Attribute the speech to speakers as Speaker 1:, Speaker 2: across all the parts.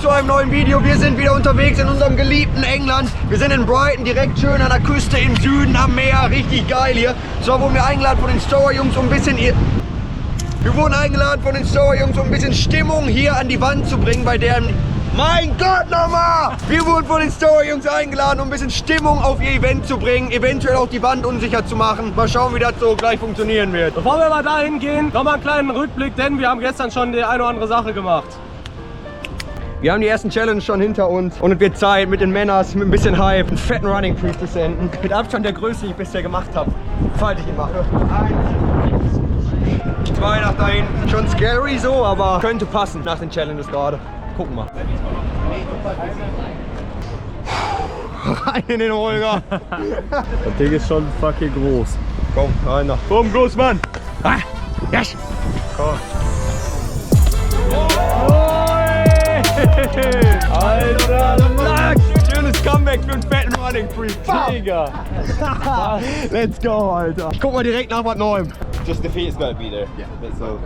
Speaker 1: zu einem neuen Video. Wir sind wieder unterwegs in unserem geliebten England. Wir sind in Brighton, direkt schön an der Küste im Süden am Meer. Richtig geil hier. So wurden wir eingeladen von den Storer-Jungs, um ein bisschen... Wir wurden eingeladen von den Storer-Jungs, um ein bisschen Stimmung hier an die Wand zu bringen, bei deren... Mein Gott nochmal! Wir wurden von den Storer-Jungs eingeladen, um ein bisschen Stimmung auf ihr Event zu bringen, eventuell auch die Wand unsicher zu machen. Mal schauen, wie das so gleich funktionieren wird.
Speaker 2: Bevor wir mal dahin gehen, nochmal einen kleinen Rückblick, denn wir haben gestern schon die eine oder andere Sache gemacht.
Speaker 1: Wir haben die ersten Challenge schon hinter uns und es wird Zeit, mit den Männern, mit ein bisschen Hype, einen fetten Running Pre zu senden. Mit Abstand der größte, den ich bisher gemacht habe, falls ich ihn mache. 1, 2 nach da hinten. Schon scary so, aber könnte passen nach den Challenges gerade. Gucken wir. Rein in den Holger.
Speaker 2: Das Ding ist schon fucking groß.
Speaker 1: Komm, rein da.
Speaker 2: Komm, Großmann.
Speaker 1: Ah, yes. Komm.
Speaker 2: Alter, Lachs!
Speaker 1: Schönes Comeback für einen fetten Running Pre.
Speaker 2: Digga.
Speaker 1: Let's go, Alter. Ich guck mal direkt nach was Neuem.
Speaker 3: Just the feet is going to be there. Yeah. So,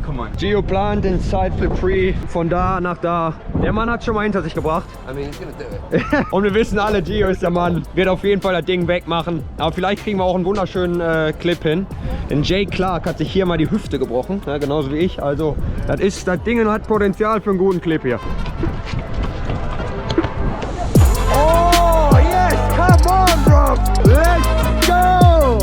Speaker 1: Come on. Gio plant den Side Flip Pre von da nach da. Der Mann hat schon mal hinter sich gebracht.
Speaker 3: I mean, he's going to do it.
Speaker 1: Und wir wissen alle, Gio ist der Mann. Wird auf jeden Fall das Ding wegmachen. Aber vielleicht kriegen wir auch einen wunderschönen Clip hin. Denn Jay Clark hat sich hier mal die Hüfte gebrochen. Ja, genauso wie ich. Also, das Ding hat Potenzial für einen guten Clip hier. Oh, yes! Come on, bro! Let's go!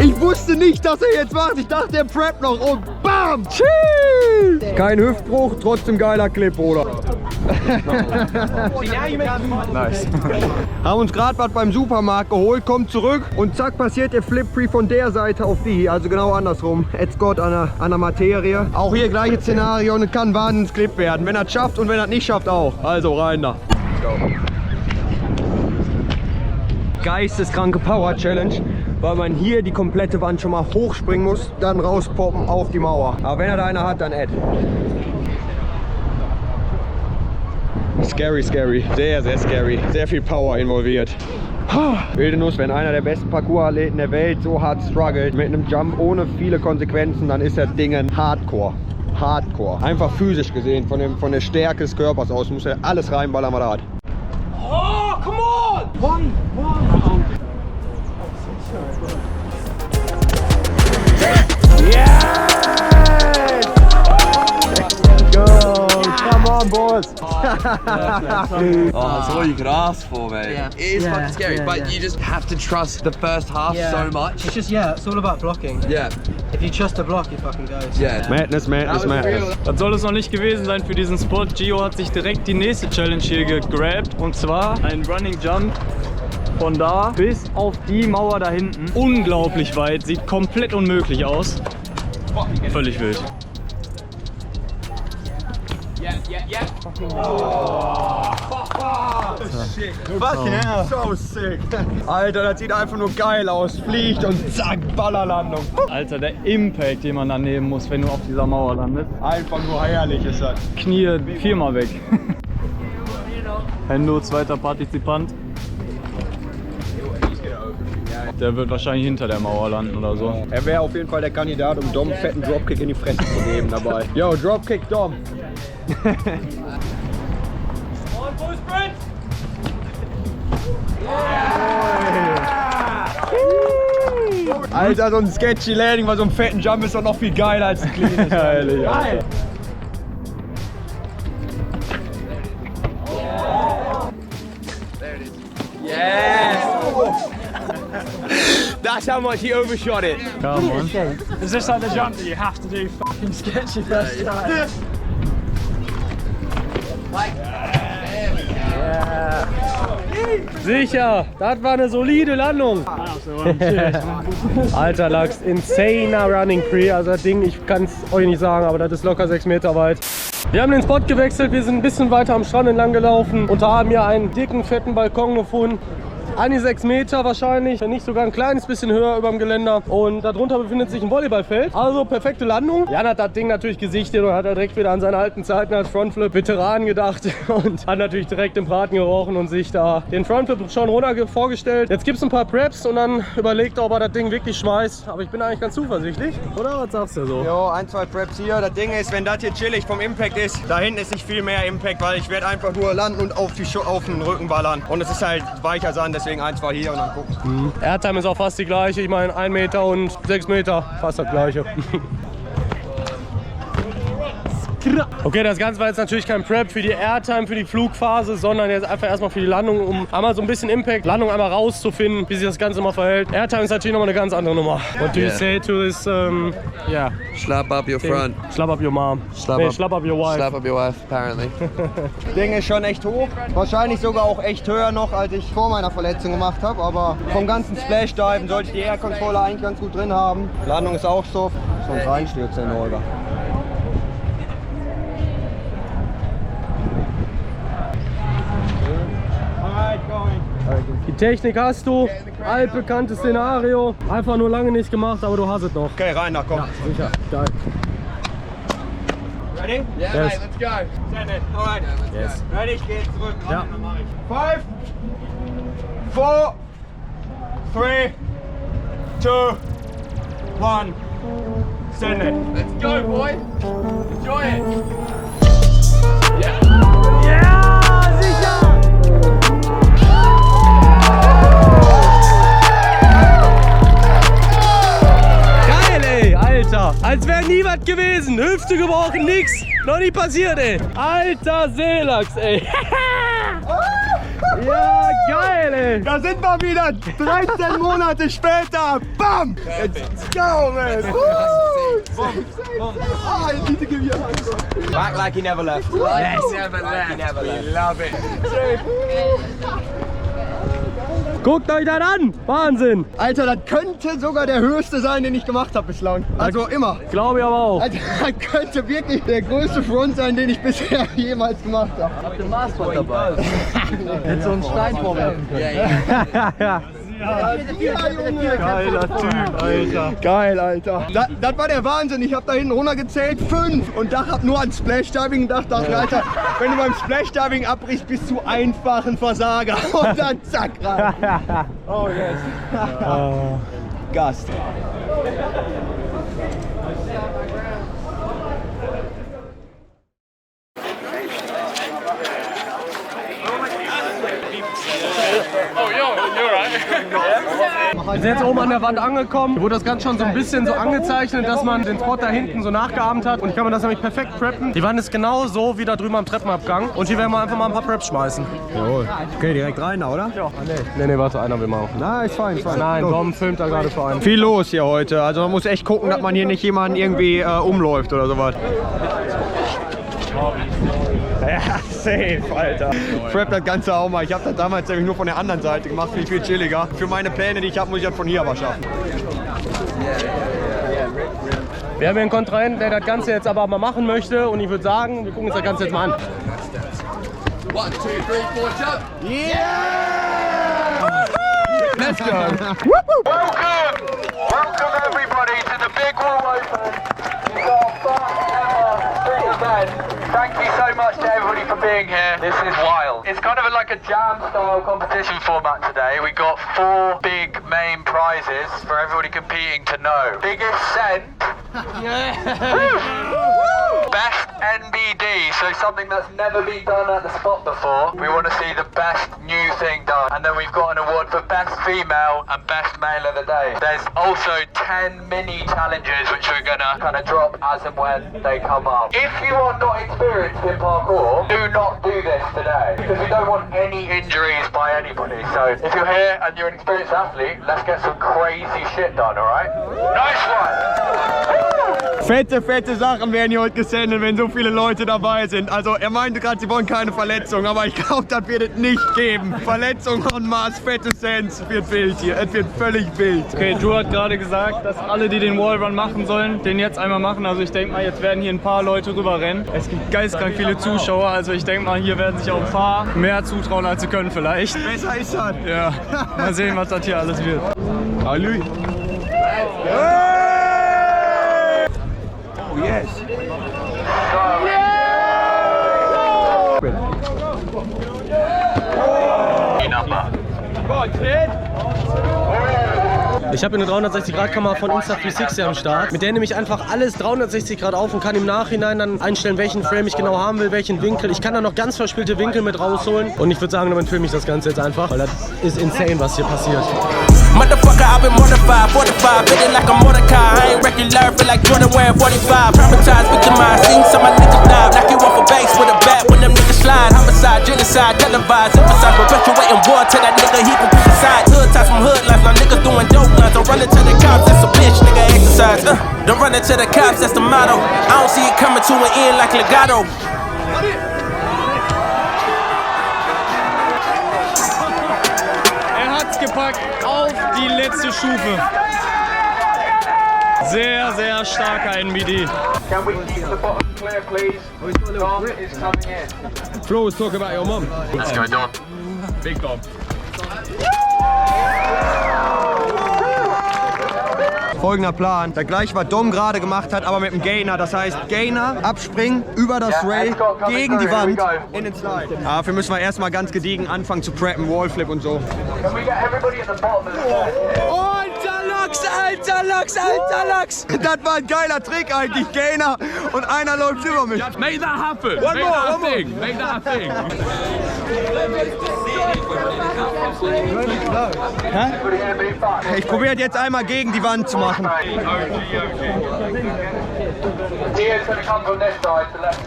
Speaker 1: Ich wusste nicht, dass er jetzt macht. Ich dachte, er preppt noch und BAM! Tschüss! Kein Hüftbruch, trotzdem geiler Clip, oder?
Speaker 2: Nice.
Speaker 1: Haben uns gerade was beim Supermarkt geholt, kommt zurück und zack passiert der Flip Pre von der Seite auf die, also genau andersrum. Jetzt Gott an der Materie. Auch hier gleiche Szenario und es kann ein Wahnsinns-Clip werden. Wenn er es schafft und wenn er es nicht schafft auch. Also rein da. Geisteskranke Power Challenge, weil man hier die komplette Wand schon mal hochspringen muss, dann rauspoppen auf die Mauer. Aber wenn er da einer hat, dann Ed. Scary, scary. Sehr, sehr scary. Sehr viel Power involviert. Wilde Nuss, wenn einer der besten Parkour-Athleten der Welt so hart struggelt mit einem Jump ohne viele Konsequenzen, dann ist das Ding ein Hardcore. Hardcore. Einfach physisch gesehen, von der Stärke des Körpers aus, muss er alles reinballern, was er hat.
Speaker 2: Oh, come on! One.
Speaker 1: Yes! Let's go! Come on, boys!
Speaker 3: Oh, that's all you could ask for, mate.
Speaker 4: Yeah.
Speaker 3: It is fucking scary, but you just have to trust the first half so much.
Speaker 4: It's just, it's all about blocking.
Speaker 3: Yeah,
Speaker 4: If you trust the block, it fucking goes.
Speaker 3: yeah.
Speaker 1: Madness, madness, madness.
Speaker 2: Das soll es noch nicht gewesen sein für diesen Spot. Gio hat sich direkt die nächste Challenge hier gegrabt. Und zwar ein Running Jump von da bis auf die Mauer da hinten. Unglaublich weit, sieht komplett unmöglich aus. Völlig wild.
Speaker 1: Fucking hell. So sick. Alter, das sieht einfach nur geil aus. Fliegt und zack, Ballerlandung.
Speaker 2: Alter, der Impact, den man da nehmen muss, wenn du auf dieser Mauer landest.
Speaker 1: Einfach nur herrlich ist das.
Speaker 2: Knie viermal weg. Hendo, zweiter Partizipant. Der wird wahrscheinlich hinter der Mauer landen oder so.
Speaker 1: Er wäre auf jeden Fall der Kandidat, um Dom einen fetten Dropkick in die Fresse zu geben dabei. Yo, Dropkick Dom. Alter, so ein sketchy Landing bei so einem fetten Jump ist doch noch viel geiler als ein cleanes.
Speaker 2: Geil.
Speaker 1: That's how much he overshot it.
Speaker 2: Come on.
Speaker 5: Is this like the jump that you have to do fucking sketchy first time?
Speaker 2: Sicher, das war eine solide Landung. Alter Lachs, insaner Running Pre. Also das Ding, ich kann es euch nicht sagen, aber das ist locker 6 Meter weit. Wir haben den Spot gewechselt, wir sind ein bisschen weiter am Strand entlang gelaufen und haben hier einen dicken, fetten Balkon gefunden.
Speaker 6: an die 6 Meter wahrscheinlich, wenn nicht sogar ein kleines bisschen höher über dem Geländer. Und darunter befindet sich ein Volleyballfeld. Also perfekte Landung. Jan hat das Ding natürlich gesichtet und hat direkt wieder an seine alten Zeiten als Frontflip-Veteran gedacht und hat natürlich direkt im Braten gerochen und sich da den Frontflip schon runter vorgestellt. Jetzt gibt es ein paar Preps und dann überlegt, ob er das Ding wirklich schmeißt. Aber ich bin eigentlich ganz zuversichtlich. Oder was sagst du so?
Speaker 1: Jo, 1, 2 Preps hier. Das Ding ist, wenn das hier chillig vom Impact ist, da hinten ist nicht viel mehr Impact, weil ich werde einfach nur landen und auf den Rücken ballern. Und es ist halt weicher Sand, deswegen 1, 2 hier und dann gucken.
Speaker 6: Airtime ist auch fast die gleiche. Ich meine 1 Meter und 6 Meter, fast das gleiche. Okay, das Ganze war jetzt natürlich kein Prep für die Airtime, für die Flugphase, sondern jetzt einfach erstmal für die Landung, um einmal so ein bisschen Impact, Landung einmal rauszufinden, wie sich das Ganze mal verhält. Airtime ist natürlich nochmal eine ganz andere Nummer. What do you say to this, yeah.
Speaker 3: Slap up your front.
Speaker 6: Slap up your mom. Slap up your wife.
Speaker 3: Slap up your wife, apparently.
Speaker 1: Das Ding ist schon echt hoch. Wahrscheinlich sogar auch echt höher noch, als ich vor meiner Verletzung gemacht habe. Aber vom ganzen Splashdiven sollte ich die Air Controller eigentlich ganz gut drin haben. Landung ist auch soft. Sonst reinstürzen, Holger.
Speaker 6: Die Technik hast du, altbekanntes Szenario. Einfach nur lange nicht gemacht, aber du hast es noch.
Speaker 1: Okay, rein, da komm.
Speaker 6: Ja, sicher. Geil.
Speaker 1: Ready?
Speaker 3: Yeah,
Speaker 6: Yes.
Speaker 3: mate, let's go.
Speaker 1: Send it. Alright.
Speaker 6: Yes.
Speaker 1: Ready? Ich geh zurück.
Speaker 6: Ja.
Speaker 1: Dann mach ich. 5, 4, 3, 2, 1. Send it.
Speaker 3: Let's go, boy. Enjoy it.
Speaker 6: Als wäre nie was gewesen. Hüfte gebrochen, nix. Noch nie passiert, ey. Alter Seelachs, ey. Ja, geil, ey.
Speaker 1: Da sind wir wieder. 13 Monate später. Bam. Let's go, man. Ah, I need to give you a hug. Back like he never left.
Speaker 3: Yes, never left.
Speaker 1: We love it.
Speaker 6: Guckt euch das an. Wahnsinn.
Speaker 1: Alter, das könnte sogar der höchste sein, den ich gemacht habe bislang. Also immer.
Speaker 6: Glaube ich aber auch.
Speaker 1: Alter, das könnte wirklich der größte Front sein, den ich bisher jemals gemacht habe.
Speaker 3: Habt ihr Maßband dabei?
Speaker 6: Hätte so einen Stein vorwerfen können. Geiler Typ, Alter.
Speaker 1: Geil, Alter. Das war der Wahnsinn. Ich habe da hinten runtergezählt, 5. Und hab nur an Splashdiving gedacht. Dachte, Alter, wenn du beim Splashdiving abbrichst, bist du einfach ein Versager. Und dann zack, rein. Oh, yes. Gast.
Speaker 6: Wir sind jetzt oben an der Wand angekommen. Hier wurde das Ganze schon so ein bisschen so angezeichnet, dass man den Spot da hinten so nachgeahmt hat. Und ich kann mir das nämlich perfekt preppen. Die Wand ist genau so wie da drüben am Treppenabgang. Und hier werden wir einfach mal ein paar Preps schmeißen.
Speaker 1: Jawohl. Okay, direkt rein, oder?
Speaker 6: Ja. Nee, warte, einer will mal.
Speaker 1: Na, ist fein, ist fein.
Speaker 6: Nein, Dom filmt da gerade für einen.
Speaker 1: Viel los hier heute. Also man muss echt gucken, dass man hier nicht jemanden irgendwie umläuft oder sowas. Ja, safe, Alter. Prep das Ganze auch mal. Ich habe das damals nämlich nur von der anderen Seite gemacht, viel chilliger. Für meine Pläne, die ich habe, muss ich das von hier aber schaffen.
Speaker 6: Wir haben hier einen Kontrahenten, der das Ganze jetzt aber mal machen möchte. Und ich würde sagen, wir gucken uns das Ganze jetzt mal an.
Speaker 3: 1, 2, 3, 4, jump.
Speaker 1: Yeah! Let's go.
Speaker 7: Welcome everybody to the Big Wall Open. We've got our first ever big event. Thank you so much to everybody for being here. This is wild. It's kind of like a jam style competition format today. We got 4 big main prizes for everybody competing to know. Biggest send. Best NBD, so something that's never been done at the spot before. We want to see the best new thing done. And then we've got an award for best female and best male of the day. There's also 10 mini challenges which we're gonna kind of drop as and when they come up. If you are not experienced in parkour, do not do this today because we don't want any injuries by anybody. So if you're here and you're an experienced athlete, let's get some crazy shit done, alright? Nice one!
Speaker 1: Fette Sachen werden hier heute gesendet, wenn so viele Leute dabei sind. Also er meinte gerade, sie wollen keine Verletzungen, aber ich glaube, das wird es nicht geben. Verletzungen en masse, fette Sands, wird wild hier. Es wird völlig wild.
Speaker 2: Okay, Drew hat gerade gesagt, dass alle, die den Wallrun machen sollen, den jetzt einmal machen. Also ich denke mal, jetzt werden hier ein paar Leute rüberrennen. Es gibt geistkrank viele Zuschauer, also ich denke mal, hier werden sich auch ein paar mehr zutrauen, als sie können vielleicht.
Speaker 1: Besser ist das.
Speaker 2: Ja, mal sehen, was das hier alles wird.
Speaker 1: Hallo. Oh yes.
Speaker 6: Ich habe eine 360-Grad-Kamera von Insta360 am Start. Mit der nehme ich einfach alles 360 Grad auf und kann im Nachhinein dann einstellen, welchen Frame ich genau haben will, welchen Winkel. Ich kann da noch ganz verspielte Winkel mit rausholen. Und ich würde sagen, damit filme ich das Ganze jetzt einfach, weil das ist insane, was hier passiert.
Speaker 8: Motherfucker, I've been mortified, 45, feeling like a Mordecai. I ain't regular, feel like Jordan wearing 45. Traumatized, victimized, seen some of my niggas die. Knock you off a base with a bat when them niggas slide. Homicide, genocide, televised, emphasize, perpetuating war. Tell that nigga he can push aside. Hood ties from hood lines, now niggas doing dope lines. Don't run into the cops, that's a bitch, nigga exercise. Don't run into the cops, that's the motto. I don't see it coming to an end like legato.
Speaker 2: Gepackt auf die letzte Stufe. Sehr, sehr starker NBD.
Speaker 7: Can we keep the bottom clear, please? Dom is coming in.
Speaker 6: Flo was talking about your mum.
Speaker 7: Let's go, Dom.
Speaker 2: Big Dom.
Speaker 1: Folgender Plan, der gleich was Dom gerade gemacht hat, aber mit dem Gainer. Das heißt, Gainer, abspringen, über das Rail, gegen die Wand, in den Slide. Dafür müssen wir erstmal ganz gediegen anfangen zu preppen, Wallflip und so.
Speaker 7: Can we get everybody at the bottom of the stairs?
Speaker 1: Alter Lachs! Das war ein geiler Trick eigentlich, Gainer und einer läuft über mich.
Speaker 5: Make that happen.
Speaker 1: One more.
Speaker 5: Make that a thing.
Speaker 1: Ich probiere jetzt einmal gegen die Wand zu machen.
Speaker 7: Dio's gonna come from this side to left.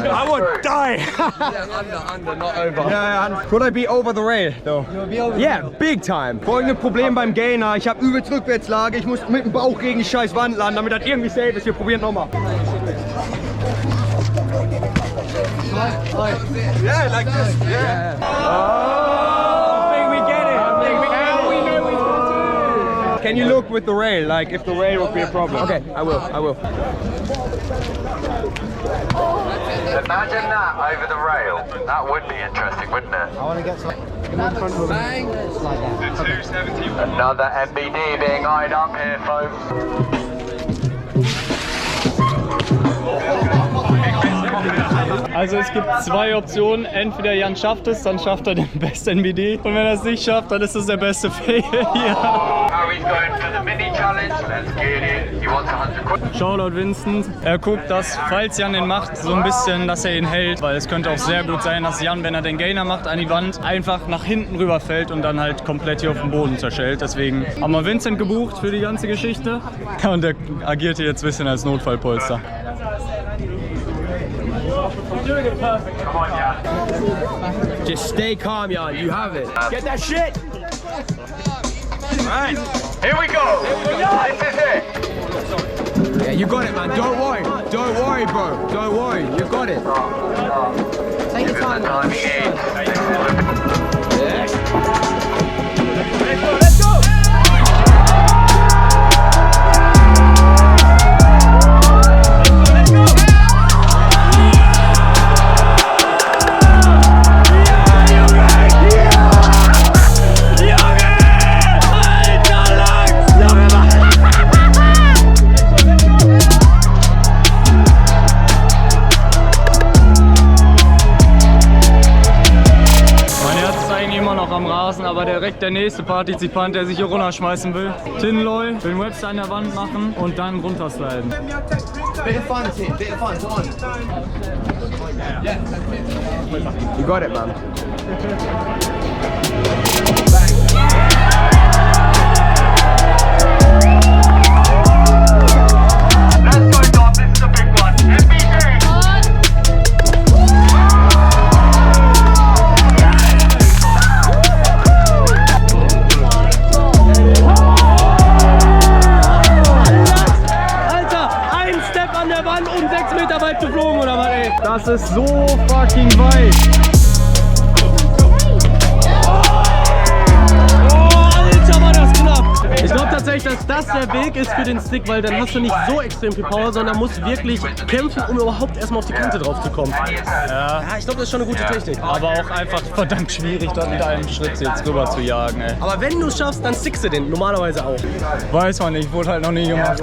Speaker 1: I would die!
Speaker 3: Under, not over.
Speaker 1: Ja, could I be over the rail, though?
Speaker 6: Yeah, big time.
Speaker 1: Folgendes Problem beim Gainer, ich habe übelst Rückwärtslage, ich muss mit dem Bauch gegen die scheiß Wand landen, damit das irgendwie safe ist. Wir probieren nochmal. Yeah, like this. Yeah. I think we get it. Can you look with the rail, like if the rail would be a problem?
Speaker 6: Okay, I will.
Speaker 7: Imagine that over the rail. That would be interesting, wouldn't it?
Speaker 4: I want to get some. Bang! Slide down.
Speaker 7: Another MBD being eyed up here, folks.
Speaker 2: Also es gibt zwei Optionen, entweder Jan schafft es, dann schafft er den Best NBD und wenn er es nicht schafft, dann ist es der beste Fail hier.
Speaker 7: Harry's going for the mini challenge. Let's get it. He wants 100 quid.
Speaker 2: Shoutout Vincent. Er guckt, dass falls Jan den macht, so ein bisschen, dass er ihn hält, weil es könnte auch sehr gut sein, dass Jan, wenn er den Gainer macht an die Wand, einfach nach hinten rüberfällt und dann halt komplett hier auf dem Boden zerschellt. Deswegen haben wir Vincent gebucht für die ganze Geschichte und er agiert hier jetzt ein bisschen als Notfallpolster.
Speaker 7: Come on, Jan.
Speaker 6: Just stay calm, Jan. You have it. Get that shit.
Speaker 7: Right. Here we go. This is it.
Speaker 6: Yeah, you got it, man. Don't worry. Don't worry, bro. Don't worry. You got it.
Speaker 4: Take your time.
Speaker 7: Timing is.
Speaker 2: Aber direkt der nächste Partizipant, der sich hier runterschmeißen will. Tinloy, den Webster an der Wand machen und dann runtersliden.
Speaker 3: Bit of fun, Tim. Bit of fun. Come on.
Speaker 6: You got it, man.
Speaker 7: Let's go, Dom. This is a big one. MBD.
Speaker 2: ist so fucking weit. Alter, war das knapp! Ich glaube tatsächlich, dass das der Weg ist für den Stick, weil dann hast du nicht so extrem viel Power, sondern musst wirklich kämpfen, um überhaupt erstmal auf die Kante drauf zu kommen. Ja, ich glaube, das ist schon eine gute Technik.
Speaker 5: Aber auch einfach verdammt schwierig, dort mit einem Schritt jetzt rüber zu jagen, ey.
Speaker 6: Aber wenn du es schaffst, dann stickst du den normalerweise auch.
Speaker 5: Weiß man nicht, wurde halt noch nie gemacht.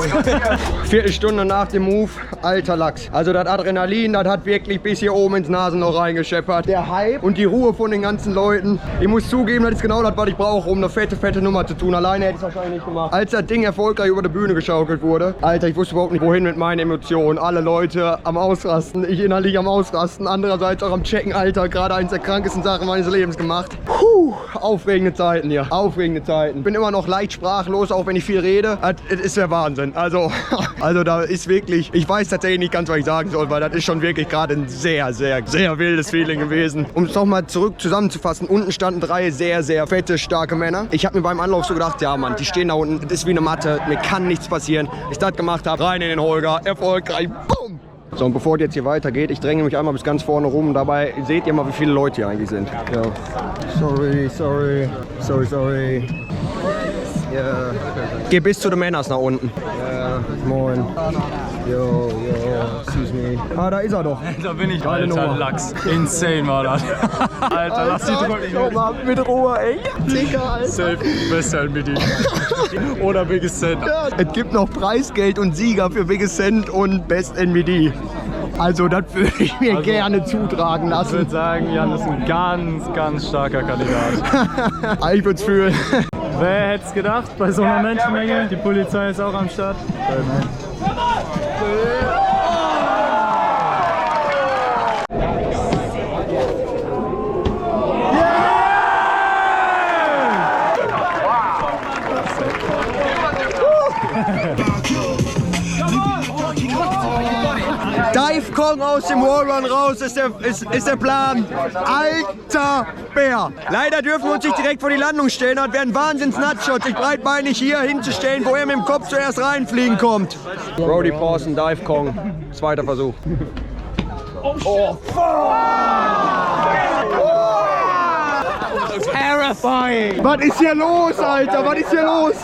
Speaker 1: Viertelstunde nach dem Move, alter Lachs. Also das Adrenalin, das hat wirklich bis hier oben ins Nasenloch reingescheppert. Der Hype und die Ruhe von den ganzen Leuten. Ich muss zugeben, das ist genau das, was ich brauche, um eine fette Nummer zu tun. Alleine hätte ich es wahrscheinlich nicht gemacht. Als das Ding erfolgreich über die Bühne geschaukelt wurde, Alter, ich wusste überhaupt nicht, wohin mit meinen Emotionen. Alle Leute am Ausrasten, ich innerlich am Ausrasten, andererseits auch am Checken, Alter, gerade eins der krankesten Sachen meines Lebens gemacht. Puh, aufregende Zeiten hier, aufregende Zeiten. Bin immer noch leicht sprachlos, auch wenn ich viel rede. Das ist der Wahnsinn. Also da ist wirklich, ich weiß tatsächlich nicht ganz, was ich sagen soll, weil das ist schon wirklich gerade ein sehr wildes Feeling gewesen. Um es nochmal zurück zusammenzufassen, unten standen 3 sehr fette, starke Männer. Ich habe mir beim Anlauf so gedacht, ja Mann, die stehen da unten, das ist wie eine Matte, mir kann nichts passieren. Ich das gemacht habe, rein in den Holger, erfolgreich, boom! So, und bevor es jetzt hier weitergeht, ich dränge mich einmal bis ganz vorne rum. Dabei seht ihr mal, wie viele Leute hier eigentlich sind. Ja. Sorry. Ja. Geh bis zu den Männers nach unten. Ja, moin. Yo, excuse me. Ah, da ist er doch.
Speaker 5: Da bin ich, alter Lachs. Insane war das. Alter, lass die drücken.
Speaker 1: Schau mal, mit Ruhe, ey. Digga, Alter.
Speaker 5: Safe, besser mit ihm. Oder Biggest Cent.
Speaker 1: Ja, es gibt noch Preisgeld und Sieger für Biggest Cent und Best NBD. Also das würde ich mir gerne zutragen
Speaker 5: Ich
Speaker 1: lassen.
Speaker 5: würde sagen, Jan ist ein ganz starker Kandidat.
Speaker 1: Ich würde es fühlen.
Speaker 2: Wer hätte es gedacht bei so einer Menschenmenge? Die Polizei ist auch am Start.
Speaker 1: Dive Kong aus dem Wallrun raus ist der Plan. Alter Bär. Leider dürfen wir uns nicht direkt vor die Landung stellen. Das wäre ein Wahnsinns-Nutshot, sich breitbeinig hier hinzustellen, wo er mit dem Kopf zuerst reinfliegen kommt. Brody Pawson, Dive Kong. Zweiter Versuch. Oh, fuck! Terrifying! Was ist hier los, Alter? Was ist hier los?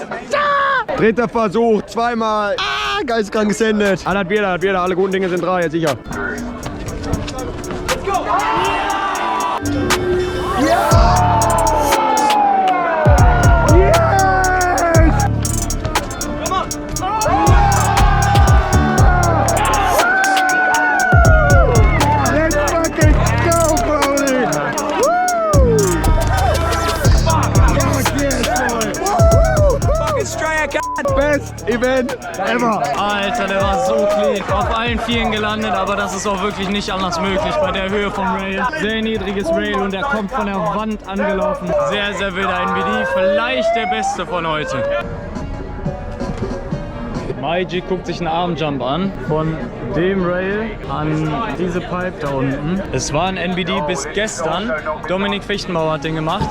Speaker 1: Dritter Versuch, zweimal. Geisteskrank gesendet. Das wird er. Alle guten Dinge sind 3, sicher. Let's go! Best Event ever.
Speaker 2: Alter, der war so clean. Auf allen Vieren gelandet, aber das ist auch wirklich nicht anders möglich bei der Höhe vom Rail. Sehr niedriges Rail und er kommt von der Wand angelaufen. Sehr wilder NBD. Vielleicht der beste von heute. Maiji guckt sich einen Armjump an, von dem Rail an diese Pipe da unten. Es war ein NBD bis gestern. Dominik Fichtenbauer hat den gemacht.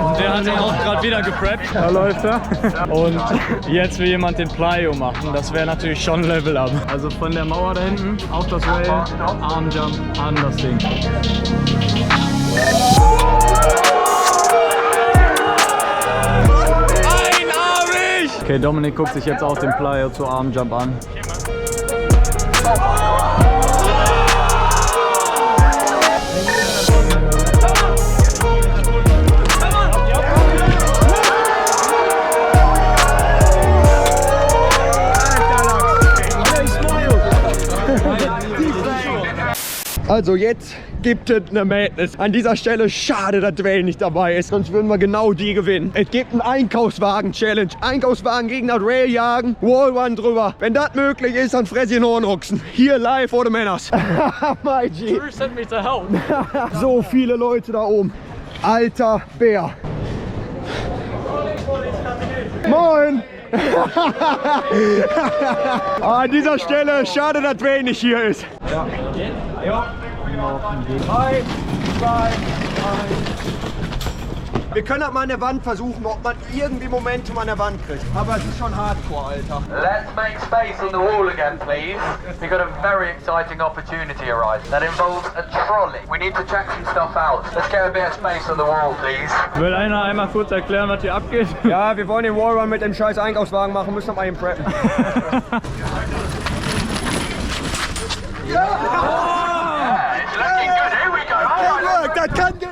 Speaker 2: Und der hat den auch gerade wieder gepreppt. Da läuft er. Und jetzt will jemand den Plyo machen. Das wäre natürlich schon Level Up. Also von der Mauer da hinten auf das Rail, Armjump an das Ding. Okay, Dominik guckt sich jetzt auch den Plyo zu Armjump an.
Speaker 1: Also jetzt gibt es eine Madness. An dieser Stelle schade, dass Dwayne nicht dabei ist, sonst würden wir genau die gewinnen. Es gibt einen Einkaufswagen-Challenge. Einkaufswagen gegen das Rail jagen, Wallrun drüber. Wenn das möglich ist, dann fress ich einen Hornruchsen. Hier live vor den Männers. Maiji.
Speaker 2: Send me to help.
Speaker 1: So viele Leute da oben. Alter Bär. Moin. An dieser Stelle schade, dass Dwayne nicht hier ist. Ja. 3, 2, 1. Wir können halt mal an der Wand versuchen, ob man irgendwie Momentum an der Wand kriegt. Aber es ist schon hardcore, Alter.
Speaker 7: Let's make space on the wall again, please. We've got a very exciting opportunity arising. That involves a trolley. We need to check some stuff out. Let's get a bit of space on the wall, please.
Speaker 2: Will einer einmal kurz erklären, was hier abgeht?
Speaker 1: Ja, wir wollen den Wallrun mit dem scheiß Einkaufswagen machen, müssen noch mal eben preppen.
Speaker 7: It's looking good. Here we go. All right.
Speaker 1: Das kann gehen.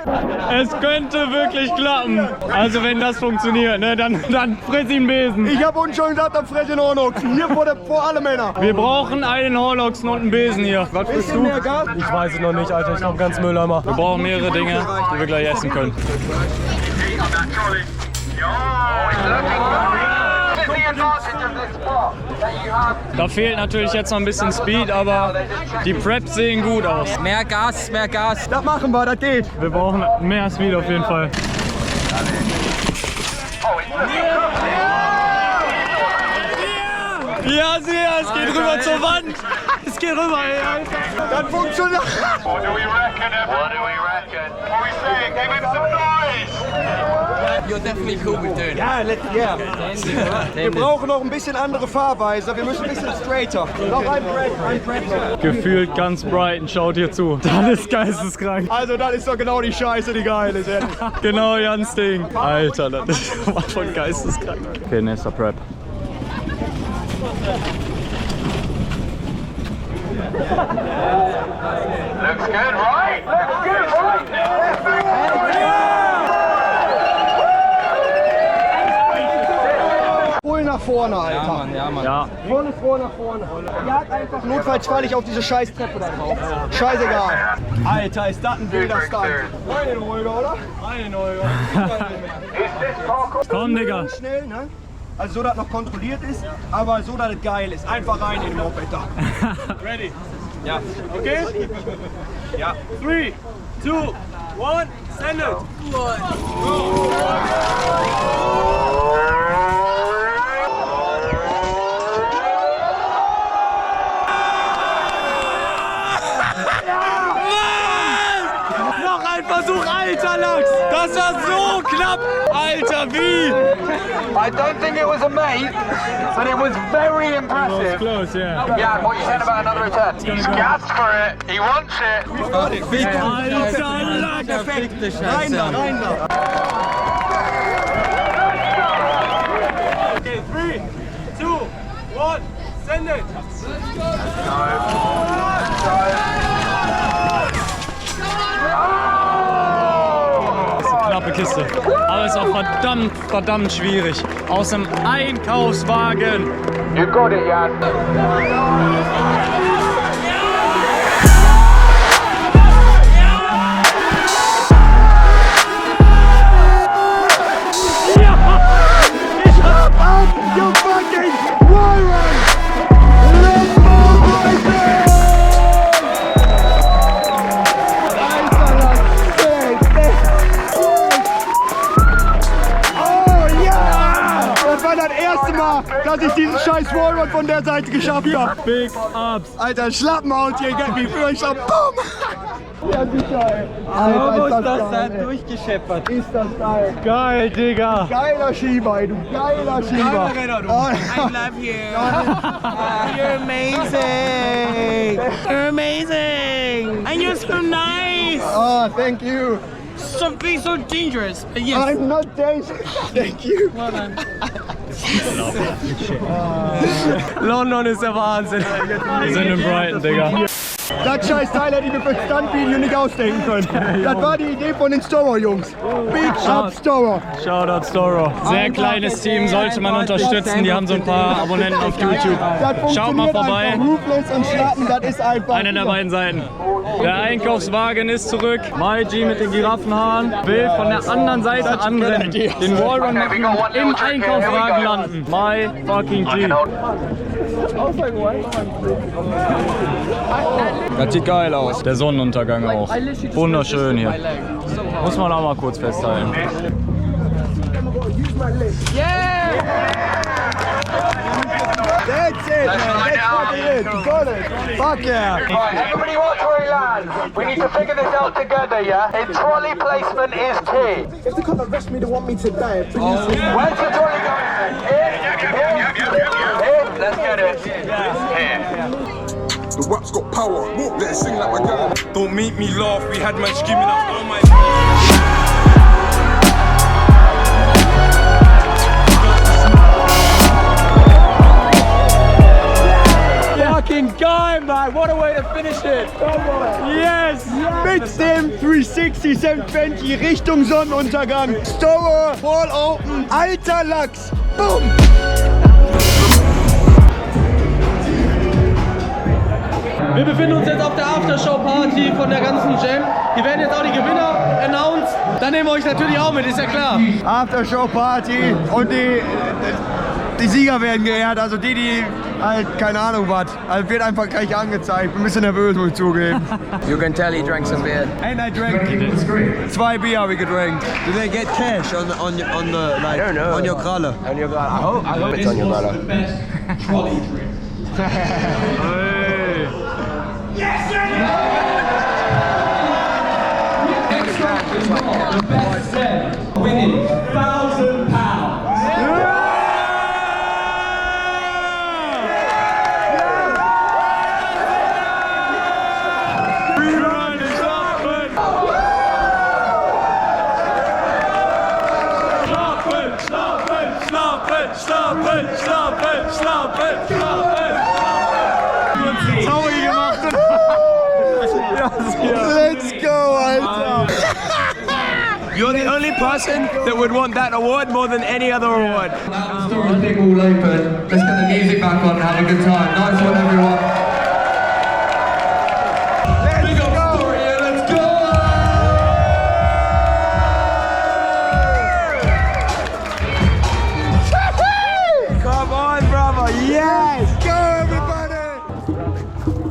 Speaker 2: Es könnte wirklich klappen. Also wenn das funktioniert, ne, dann friss ihn Besen.
Speaker 1: Ich hab uns schon gesagt, dann fress ich noch noch. Hier vor alle Männer.
Speaker 2: Wir brauchen einen Horloxen und einen Besen hier. Was bist
Speaker 1: Bisschen
Speaker 2: du?
Speaker 1: mehr Gas.
Speaker 6: Ich weiß es noch nicht, Alter. Ich glaube ganz Mülleimer.
Speaker 2: Wir brauchen mehrere Dinge, die wir gleich essen können.
Speaker 7: Heat on that trolley. Oh, it's looking good. This is the advantage of this spot that you have.
Speaker 2: Da fehlt natürlich jetzt noch ein bisschen Speed, aber die Preps sehen gut aus.
Speaker 3: Mehr Gas, mehr Gas.
Speaker 1: Das machen wir, das geht.
Speaker 2: Wir brauchen mehr Speed auf jeden Fall.
Speaker 7: Oh, it's looking good.
Speaker 2: Ja, es geht rüber zur Wand. Es geht rüber, ey, Alter.
Speaker 1: Das funktioniert.
Speaker 7: What do we reckon? What do we reckon? What are we saying? Give him some noise!
Speaker 3: You're definitely cool with doing it.
Speaker 1: Ja, ja. Wir brauchen noch ein bisschen andere Fahrweise. Wir müssen ein bisschen straighter. Noch ein Brett.
Speaker 2: Gefühlt ganz Brighton, schaut hier zu. Das ist geisteskrank.
Speaker 1: Also das ist doch genau die Scheiße, die geil ist. Ehrlich.
Speaker 2: Genau, Jans Ding. Alter, das ist schon geisteskrank. Okay, nächster Prep.
Speaker 7: Looks good, right? Looks good, right?
Speaker 1: Voll nach vorne, Alter.
Speaker 3: Ja, Mann.
Speaker 2: Ja,
Speaker 1: Vorne, nach vorne. Jagt einfach. Notfalls falle ich auf diese scheiß Treppe da drauf. Scheißegal. Alter, ist das ein wilder Stunt. Einen ruhiger, oder? Einen ruhiger.
Speaker 2: komm, Digga.
Speaker 1: Schnell, ne? Also so, dass noch kontrolliert ist, aber so, dass es geil ist. Einfach rein in den Moped da.
Speaker 6: Ready?
Speaker 1: Ja.
Speaker 6: Okay?
Speaker 1: Ja.
Speaker 6: 3, 2, 1, send it!
Speaker 2: Noch ein Versuch, alter Lachs. Das war so knapp. Alter, wie?
Speaker 7: I don't think it was a mate, but it was very impressive.
Speaker 2: Close, yeah.
Speaker 7: Yeah, what you said about another attempt? He's gassed for it. He wants it.
Speaker 2: Alter Lachs.
Speaker 1: Perfekt. Rein da, rein da.
Speaker 6: Okay, 3, 2, 1, send it!
Speaker 2: Das ist eine knappe Kiste. Aber ist auch verdammt schwierig. Aus dem Einkaufswagen.
Speaker 7: You got it, Jan.
Speaker 1: You fucking Warren! Let's go, oh ja! Das war das erste Mal, dass ich diesen scheiß Wallrun von der Seite geschafft habe.
Speaker 2: Big Ups.
Speaker 1: Alter, Schlappenhaut hier, get me für ich hab BOOM! Ja, sicher, ey. Alter, ist das geil, ey.
Speaker 3: durchgescheppert.
Speaker 1: Ist das geil.
Speaker 2: Geil, Digga.
Speaker 1: Geiler Schieber, ey, du geiler Schieber. Oh,
Speaker 3: I love you. You're amazing. You're amazing. And you're so nice.
Speaker 1: oh, thank you.
Speaker 3: Something so dangerous. But yes.
Speaker 1: I'm not dangerous. Thank you.
Speaker 6: London ist der Wahnsinn.
Speaker 2: Wir sind in Brighton, Digga.
Speaker 1: Das scheiß Teil hätte ich mir für ein Stunt-Video nicht ausdenken können. Das war die Idee von den Storer-Jungs. Big Up Storer.
Speaker 2: Shoutout Storo. Sehr kleines Team, sollte man unterstützen. Die haben so ein paar Abonnenten auf YouTube.
Speaker 1: Das
Speaker 2: Schaut mal
Speaker 1: funktioniert
Speaker 2: vorbei.
Speaker 1: einfach. Ruthless und Schlappen, das ist einfach.
Speaker 2: Eine der beiden Seiten. Der Einkaufswagen ist zurück. MyG mit den Giraffenhaaren will von der anderen Seite anrennen. Den Wallrun machen und im Einkaufswagen landen. My fucking G. Das sieht geil aus. Der Sonnenuntergang auch. Wunderschön hier. Muss man auch mal kurz festhalten.
Speaker 1: Sehr That's it, man. That's fucking it. You got it. Fuck yeah.
Speaker 7: Right, everybody watch where he lands. We need to figure this out together, yeah? His trolley placement is key.
Speaker 4: If they can't arrest me, they want me to die.
Speaker 7: Where's the trolley going? Here? Here? Let's get it. Here.
Speaker 9: The rap's got power, let it sing like my girl. Don't make me laugh, we had man screaming out, oh my.
Speaker 2: Fucking geil, man. What a way to finish it. Yes.
Speaker 1: Mit dem 360 720 Richtung Sonnenuntergang. Stower, Wall Open, alter Lachs. Boom.
Speaker 6: Wir befinden uns jetzt auf der Aftershow-Party von der ganzen Jam. Hier werden jetzt auch die Gewinner announced. Dann nehmen wir euch natürlich auch mit, ist ja klar.
Speaker 1: Aftershow-Party und die Sieger werden geehrt, also die halt keine Ahnung was. Also wird einfach gleich angezeigt. Bin ein bisschen nervös, muss ich zugeben.
Speaker 3: You can tell he drank some beer.
Speaker 1: And I drank 2 Bier habe ich gedrankt. Do they get cash on the like,
Speaker 3: I don't know.
Speaker 1: on your Kralle?
Speaker 3: On your grala. I hope it's on your grala.
Speaker 2: Winning £1,000.
Speaker 1: Let's go, Alter!
Speaker 3: You're the only person that would want that award more than any other award.
Speaker 7: Now the story thing all open. Let's get the music back on and have a good time. Nice one, everyone. Big up story, yeah, let's go!
Speaker 1: Come on, brother! Yes! Go, everybody!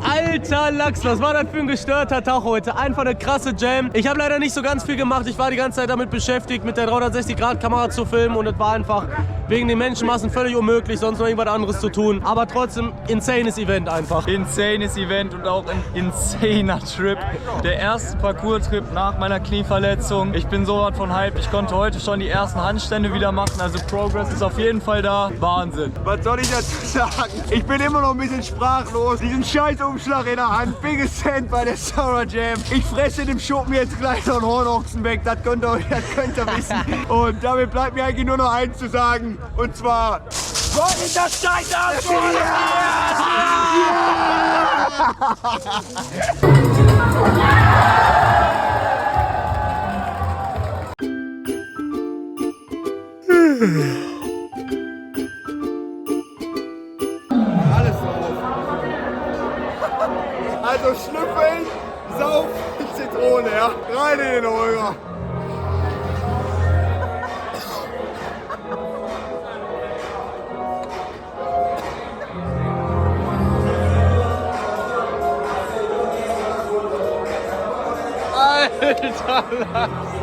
Speaker 6: Alter Lachs, was war das für ein gestörter Tag heute? Einfach eine krasse Jam. Ich habe leider nicht so ganz viel gemacht. Ich war die ganze Zeit damit beschäftigt, mit der 360-Grad-Kamera zu filmen. Und es war einfach wegen den Menschenmassen völlig unmöglich, sonst noch irgendwas anderes zu tun. Aber trotzdem, insanes Event einfach.
Speaker 2: Insanes Event und auch ein insaner Trip. Der erste Parcours-Trip nach meiner Knieverletzung. Ich bin so was von hyped. Ich konnte heute schon die ersten Handstände wieder machen. Also Progress ist auf jeden Fall da. Wahnsinn.
Speaker 1: Was soll ich dazu sagen? Ich bin immer noch ein bisschen sprachlos. Diesen scheiß Umschlag in der Hand. Biggest Cent bei der Sour Jam. Ich fresse dem Schuppen jetzt gleich noch einen Hornochsen weg. Das könnt ihr wissen. Und damit bleibt mir eigentlich nur noch eins zu sagen. Und zwar... Rock in das Scheiß aus! Alles drauf. Also schnüffeln, saufen, Zitrone, ja? Rein in den Eurer.
Speaker 6: Alter Lachs.